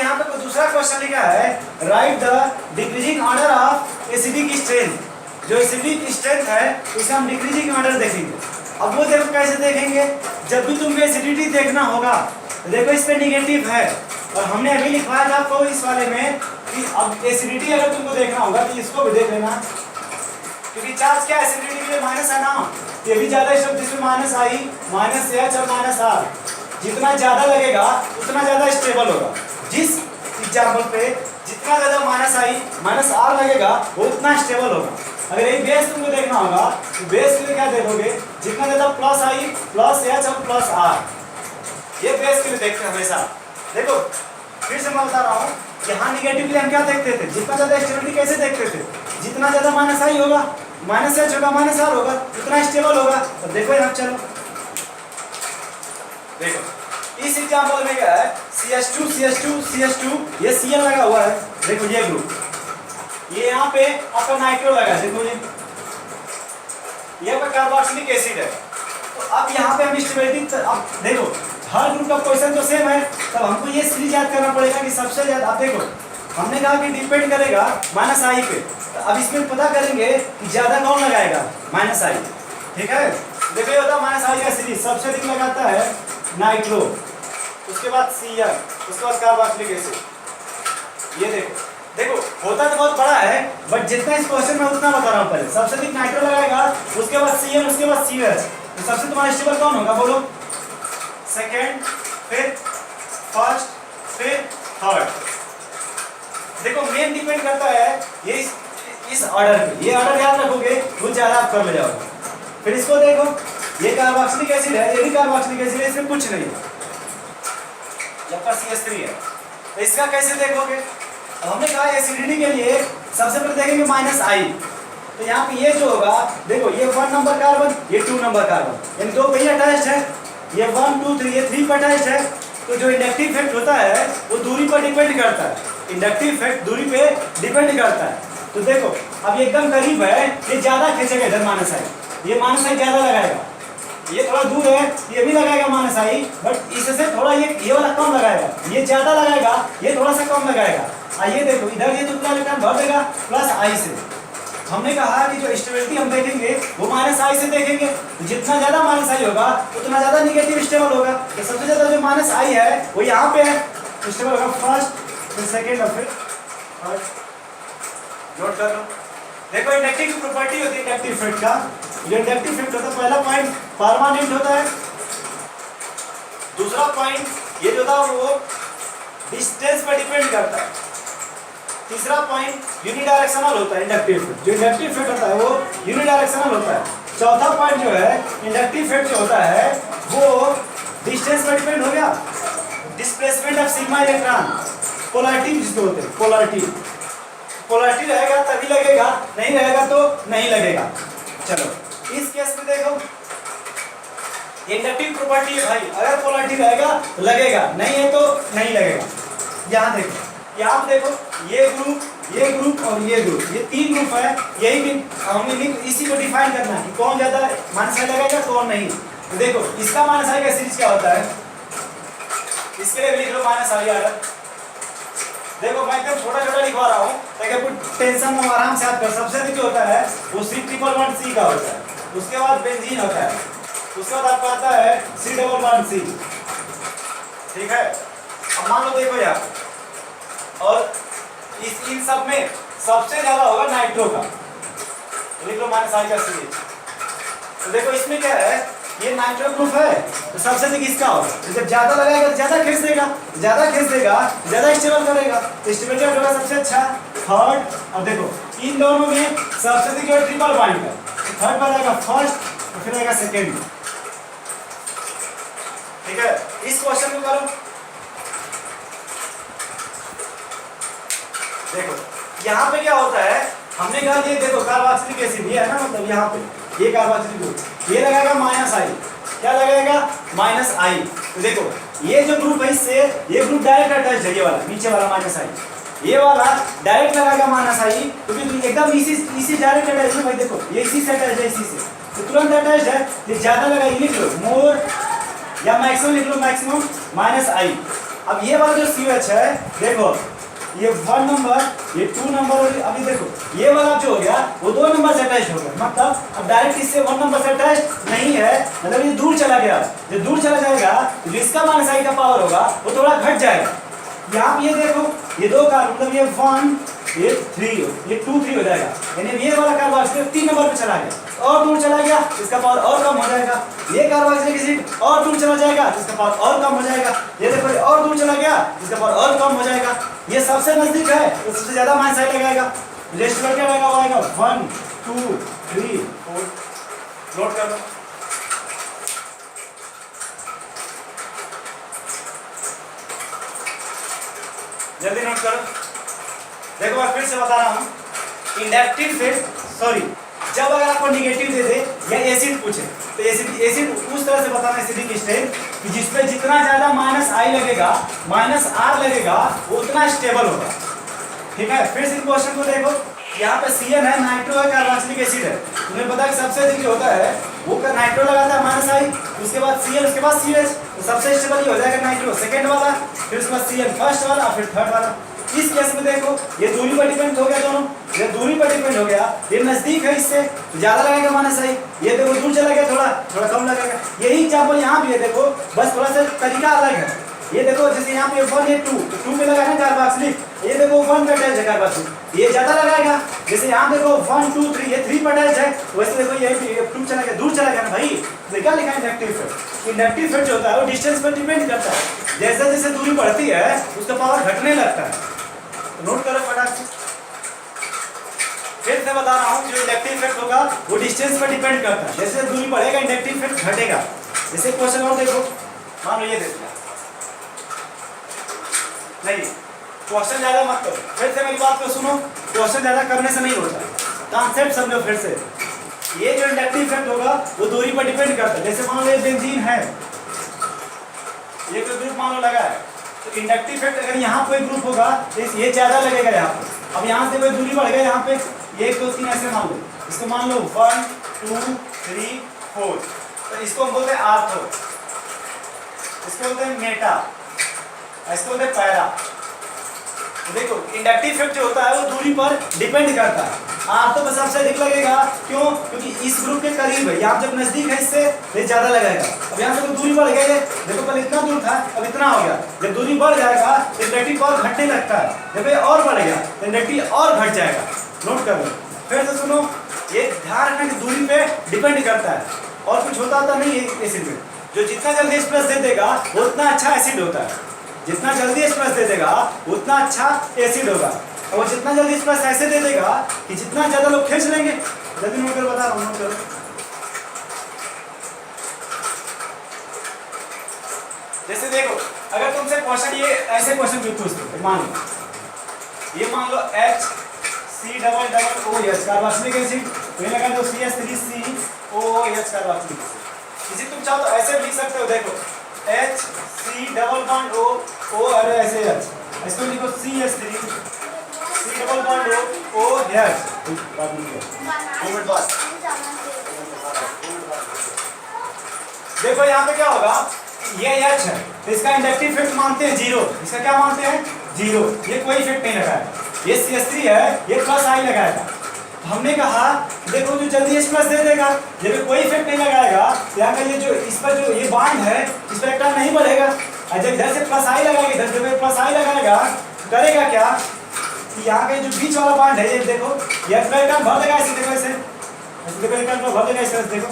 यहाँ पे दूसरा क्वेश्चन लिखा है, right the decreasing order of acidic strength. जो एसिडिक स्ट्रेंथ है उसे हम डिक्रीजिंग ऑर्डर देखेंगे। अब वो देखो कैसे देखेंगे, जब भी तुमको एसिडिटी देखना होगा तो देखो इस पे निगेटिव है, और हमने अभी लिखवाया था आपको इस वाले में कि अब एसिडिटी अगर तुमको देखना होगा तो इसको भी देख लेना, क्योंकि चार्ज क्या एसिडिटी के लिए माइनस है ना, ये भी ज्यादा शब्द जिसमें माइनस आई माइनस एच और माइनस आर, जितना ज्यादा लगेगा उतना ज्यादा स्टेबल होगा। जिस एग्जाम्पल पे जितना ज्यादा माइनस आई माइनस आर लगेगा वो उतना स्टेबल होगा। अगर एक बेस तुमको देखना होगा तो बेस के लिए क्या देखोगे, जितना ज्यादा प्लस आई प्लस एच और प्लस आर, ये बेस के लिए देखते हैं हमेशा। देखो फिर से मैं बता रहा हूँ, यहाँ निगेटिव के लिए हम क्या देखते थे, जितना ज्यादा स्टेबिलिटी कैसे देखते थे, जितना ज्यादा माइनस आई होगा माइनस एच होगा माइनस आर होगा उतना स्टेबल होगा। तो देखो यहाँ चलो देखो इस एग्जाम्पल में क्या है, CH2 CH2 CH2 ये Cl लगा हुआ है, देखो ये ग्रुप, ये यहाँ पे आपका नाइट्रो लगा है, देखो ये आपका कार्बोक्सिलिक एसिड है। तो अब यहाँ पे हम स्टेबिलिटी, अब देखो हर ग्रुप का क्वेश्चन तो सेम है, तब हमको ये सीरीज याद करना पड़ेगा कि सबसे ज्यादा, अब देखो हमने कहा कि डिपेंड करेगा माइनस आई पे, तो अब इसमें पता करेंगे कि ज्यादा कौन लगाएगा, माइनस आई। ठीक है, देखो ये होता है माइनस आई का सीरीज, सबसे अधिक लगाता है नाइट्रो, उसके बाद Cl, उसके बाद कार्बोक्सिलिक एसिड। ये देखो देखो होता तो बहुत बड़ा है, बट जितना इस क्वेश्चन में उतना बता रहा हूँ। पहले सबसे अधिक नाइट्रो लगाएगा, उसके बाद Cl, उसके बाद CH, तो सबसे तुम्हारा स्टेबल कौन होगा बोलो, सेकेंड, फिर फर्स्ट, फिर थर्ड। देखो मेन डिपेंड करता है ये इस ऑर्डर पे, ये ऑर्डर याद रखोगे वो ज्यादा आप कर ले जाओगे। फिर इसको देखो, ये कार्बोक्सिलिक एसिड है, ये भी कार्बोक्सिलिक एसिड है, इसमें कुछ नहीं है, जबकि CH3 है, तो इसका कैसे देखोगे। अब हमने कहा एसिडिटी के लिए सबसे पहले देखेंगे माइनस आई, तो यहाँ पे ये जो होगा देखो ये 1 नंबर कार्बन, ये 2 नंबर कार्बन, यानी दो वही अटैच्ड है, ये 1 2 3 ये 3 पर अटैच्ड है। तो जो इंडक्टिव इफेक्ट होता है वो दूरी पर डिपेंड करता है, इंडक्टिव इफेक्ट दूरी पे डिपेंड करता है। तो देखो अब ये एकदम करीब है, ये ज्यादा खींचेगा इधर माइनस आई, ये माइनस आई ज्यादा लगाएगा, ये थोड़ा दूर है ये भी लगाएगा माइनस आई, बट इससे थोड़ा ये वाला कम लगाएगा, ये ज्यादा लगाएगा ये थोड़ा सा कम लगाएगा। आइए देखो इधर ये दूसरा इलेक्ट्रॉन भर देगा प्लस आई से। हमने कहा कि जो स्टेबिलिटी हम देखेंगे वो माइनस आई से देखेंगे, जितना ज्यादा माइनस आई होगा उतना ज्यादा निगेटिव स्टेबल होगा। तो सबसे ज्यादा जो माइनस आई है वो यहाँ पे है, स्टेबल होगा फर्स्ट, फिर सेकेंड और फिर थर्ड। नोट कर लो, देखो इंडक्टिव की प्रॉपर्टी होती है इंडक्टिव इफेक्ट का, जो इंडक्टिव इफेक्ट होता है पहला पॉइंट परमानेंट होता है, दूसरा पॉइंट ये जो था वो डिस्टेंस पर डिपेंड करता है, तीसरा पॉइंट यूनिडायरेक्शनल होता है इंडक्टिव इफेक्ट, जो इंडक्टिव इफेक्ट होता है वो यूनिडायरेक्शनल होता है। चौथा पॉइंट जो है इंडक्टिव इफेक्ट जो होता है वो डिस्टेंस पर डिपेंड हो गया, displacement of sigma electron, polarity जिसको होते हैं पोलैरिटी, पोलैरिटी रहेगा तभी लगेगा, नहीं रहेगा तो नहीं लगेगा। चलो इस केस में देखो इंडक्टिव प्रॉपर्टी है भाई, अगर पोलैरिटी रहेगा तो लगेगा, नहीं है तो नहीं लगेगा। यहाँ देखो, यहाँ देखो ये ग्रुप और ये ग्रुप, ये 3 ग्रुप है, यही भी हमें इसी को डिफाइन करना है कि कौन ज्यादा माइनस आई लगेगा कौन नहीं। तो देखो इसका माइनस आई का सीरीज क्या होता है, इसके लिए लिख लो माइनस आई आर। देखो मैं एकदम छोटा छोटा लिखवा रहा हूँ ताकि आपको टेंशन में आराम से याद कर। सबसे अधिक जो होता है वो C111C का होता है, उसके बाद बेंजीन होता है, उसके बाद आपका आता है C11C। ठीक है, अब मान लो देखो यार, और इन सब में सबसे ज्यादा होगा नाइट्रो का, लिख लो माइनस आई का सीरीज। तो देखो इसमें क्या है, ये नाइट्रो ग्रुप है तो सबसे अधिक इसका होगा, तो जब ज्यादा लगाएगा तो ज्यादा खींच देगा, ज्यादा स्टेबल करेगा, तो स्टेबिलिटी होगा सबसे अच्छा थर्ड। अब देखो इन दोनों में सबसे अधिक जो ट्रिपल बॉन्ड है, थर्ड पर आएगा फर्स्ट और फिर आएगा सेकेंड। ठीक है, इस क्वेश्चन को करो, देखो यहाँ पे क्या होता है, हमने कहा ये देखो कार्बोक्सिलिक एसिड ये है ना, मतलब यहाँ पे ये कार्बोक्सिलिक ग्रुप, ये लगाएगा माइनस आई, क्या लगाएगा माइनस आई। तो देखो ये जो ग्रुप है इससे ये ग्रुप डायरेक्ट अटैच है, ये वाला नीचे वाला माइनस आई, ये वाला डायरेक्ट लगाएगा माइनस आई, क्योंकि एकदम इसी डायरेक्ट अटैच है भाई। देखो ये इसी से अटैच है, इसी से तो तुरंत अटैच है, ये ज्यादा लगाएगी, लिख लो मोर या मैक्सिमम लिख लो, मैक्सिमम माइनस आई। अब ये वाला जो COH है देखो, ये 1 नंबर, ये 2 नंबर, और अभी देखो ये वाला जो हो गया वो 2 नंबर से अटैच हो गया, मतलब अब डायरेक्ट इससे 1 नंबर से अटैच नहीं है, मतलब ये दूर चला गया। जब दूर चला जाएगा तो इसका माइनस आई का पावर होगा वो थोड़ा घट जाएगा। यहाँ पे ये देखो, ये 2 का मतलब ये 1, ये 3, ये 2 3 हो जाएगा, यानी ये वाला कार्बोक्सिलिक 3 नंबर पे चला गया और दूर चला गया, इसका पावर और कम हो जाएगा। ये कार्बोक्सिलिक एसिड और दूर चला जाएगा, इसका पावर और कम हो जाएगा। ये देखो और दूर चला गया, इसका पावर और कम हो जाएगा। ये सबसे नजदीक है तो सबसे ज्यादा माइनस आई लगाएगा। लिस्ट करके लगा हुआ आएगा 1 2 3 4, नोट कर लो। जल्दी नोट करो। देखो मैं फिर से बता रहा हूँ, इंडक्टिव फेज, सॉरी, जब अगर आपको निगेटिव दे दे या एसिड पूछे तो एसिड उस तरह से बताना एसिडिक स्टेट कि जिसपे जितना ज्यादा माइनस आई लगेगा, माइनस आर लगेगा, वो उतना स्टेबल होगा। ठीक है, फिर से क्वेश्चन को देखो, यहाँ पे CN है, नाइट्रो है, कार्बोक्सिलिक एसिड है। तुम्हें पता है सबसे अधिक जो होता है वो नाइट्रो लगाता है माइनस आई, उसके बाद CN, उसके बाद CH, तो सबसे स्टेबल ये हो जाएगा नाइट्रो सेकंड वाला, फिर उसके बाद CN फर्स्ट वाला, फिर थर्ड वाला। इस केस में देखो ये दूरी पर डिपेंड हो गया दोनों, ये दूरी पर डिपेंड हो गया, ये नजदीक है इससे तो ज्यादा लगेगा माइनस आई, ये देखो दूर चला गया थोड़ा कम लगेगा। यही एग्जांपल यहाँ भी है, देखो बस थोड़ा सा तरीका अलग है। ये देखो जैसे यहाँ पे 1 ये 2, तो 2 पे लगा है कार्बोक्सिलिक, ये देखो 1 पे अटैच है कार्बोक्सिलिक, ये ज्यादा लगाएगा। जैसे यहाँ देखो 1 2 3, ये 3 पे अटैच है, वैसे देखो ये 2 चला गया, दूर चला गया ना भाई, तो क्या लिखा है इंडक्टिव इफेक्ट। इंडक्टिव इफेक्ट जो होता है वो डिस्टेंस पर डिपेंड करता है, जैसे जैसे दूरी बढ़ती है उसका पावर घटने लगता है। नोट करो फटाक से। फिर से बता रहा हूँ, जो इंडक्टिव इफेक्ट होगा वो डिस्टेंस पर डिपेंड करता है, जैसे दूरी बढ़ेगा इंडक्टिव इफेक्ट घटेगा। जैसे क्वेश्चन और देखो, मान लो ये देखो, नहीं क्वेश्चन ज्यादा मत करो, फिर से मेरी बात को सुनो, क्वेश्चन ज्यादा करने से नहीं होता, कॉन्सेप्ट समझो फिर से। ये जो इंडक्टिव इफेक्ट होगा वो दूरी पर डिपेंड करता है। जैसे मान लो ये बेंजीन है, ये कोई ग्रुप मान लो लगा है, तो इंडक्टिव इफेक्ट अगर यहाँ कोई ग्रुप होगा तो ये ज्यादा लगेगा यहाँ पे। अब यहाँ से कोई दूरी बढ़ गया, यहाँ पे 1 2 3 ऐसे मान लो, इसको मान लो 1 2 3 4, तो इसको हम बोलते हैं आर्थो, इसको बोलते हैं मेटा, इसको बोलते हैं पैरा। तो देखो इंडक्टिव इफेक्ट जो होता है वो दूरी पर डिपेंड करता है। आर्थो में सबसे अधिक लगेगा, क्यों? क्योंकि इस ग्रुप के करीब है, यहाँ जब नजदीक है इससे तो ज्यादा लगेगा। अब यहाँ से तो दूरी बढ़ गई है, देखो पहले इतना दूर था अब इतना हो गया, जब दूरी बढ़ जाएगा तो इंडक्टिव पावर घटने लगता है, जब ये और बढ़ गया तो इंडक्टिव और घट जाएगा। नोट कर लो, फिर से सुनो, ये ध्यान रखना कि दूरी पे डिपेंड करता है और कुछ होता नहीं है एसिड में। जो जितना जल्दी एक्सप्रेस दे देगा वो उतना अच्छा एसिड होता है, जितना जल्दी एक्सप्रेस दे देगा उतना अच्छा एसिड होगा, और वो जितना जल्दी एक्सप्रेस ऐसे दे देगा कि जितना ज्यादा लोग खींच लेंगे। जल्दी नोट कर बता रहा हूँ, नोट करो। जैसे देखो अगर तुमसे क्वेश्चन ये ऐसे क्वेश्चन पूछते, मान लो ये मान लो HCOOH कार्बोक्सिलिक एसिड, तो ये लगा दो CH3COOH कार्बोक्सिलिक एसिड। इसी तुम चाहो तो ऐसे लिख सकते हो, देखो HC डबल बॉन्ड O अरे ऐसे H, इसको लिखो CH3 C double bond OH। देखो यहाँ पे क्या होगा, ये H है तो इसका इंडक्टिव इफेक्ट मानते हैं 0, इसका क्या मानते हैं 0, ये कोई इफेक्ट नहीं लगाएगा। ये CH3 है, ये प्लस आई लगाएगा। हमने कहा देखो जो जल्दी एच प्लस दे देगा, जब कोई इफेक्ट नहीं लगाएगा, यहाँ का ये जो इस पर जो ये बॉन्ड है इस पर इलेक्ट्रॉन नहीं बढ़ेगा, और जब इधर से प्लस आई लगाएगा, इधर जब प्लस आई लगाएगा करेगा क्या कि यहाँ का जो बीच वाला बॉन्ड है, ये देखो ये इलेक्ट्रॉन भर देगा ऐसे, देखो ऐसे देखो इलेक्ट्रॉन भर देगा ऐसे, देखो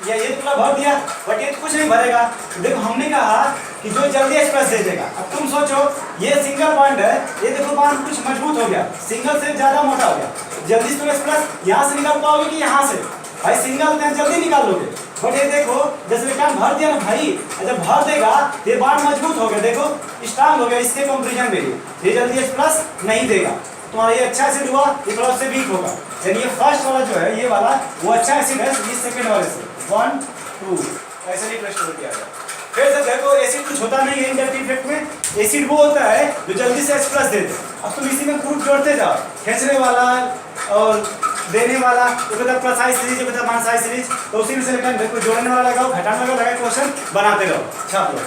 ये पूरा भर दिया, बट ये कुछ नहीं भरेगा। देखो हमने कहा कि जो जल्दी एक्सप्रेस दे देगा। अब तुम सोचो ये सिंगल बॉन्ड है, ये देखो बॉन्ड कुछ मजबूत हो गया, सिंगल से ज्यादा मोटा हो गया, जल्दी तुम एक्सप्रेस यहाँ से निकाल पाओगे कि यहाँ से? भाई सिंगल में जल्दी निकाल लोगे, बट ये देखो जैसे इलेक्ट्रॉन भर दिया ना भाई, जब भर देगा ये बॉन्ड मजबूत हो गया, देखो स्ट्रांग हो गया, इसके कंपेरिजन में ये जल्दी एक्सप्रेस नहीं देगा। तुम्हारा ये अच्छा एसिड हुआ, ये थोड़ा से वीक होगा, यानी ये फर्स्ट वाला जो है ये वाला वो अच्छा एसिड है, इस सेकंड वाले से 1 2 ऐसे नहीं प्रश्न किया जाए। फिर से देखो एसिड कुछ होता नहीं है इंडक्टिव इफेक्ट में, एसिड वो होता है जो जल्दी से एक्सप्रेस दे दे। अब तुम इसी में ग्रुप जोड़ते जाओ, खींचने वाला और देने वाला, तो कहता प्लस आई सीरीज, जो कहता माइनस आई सीरीज, तो उसी में से देखो जोड़ने वाला लगाओ, घटाने वाला लगाओ, क्वेश्चन बनाते रहो, छाप लो।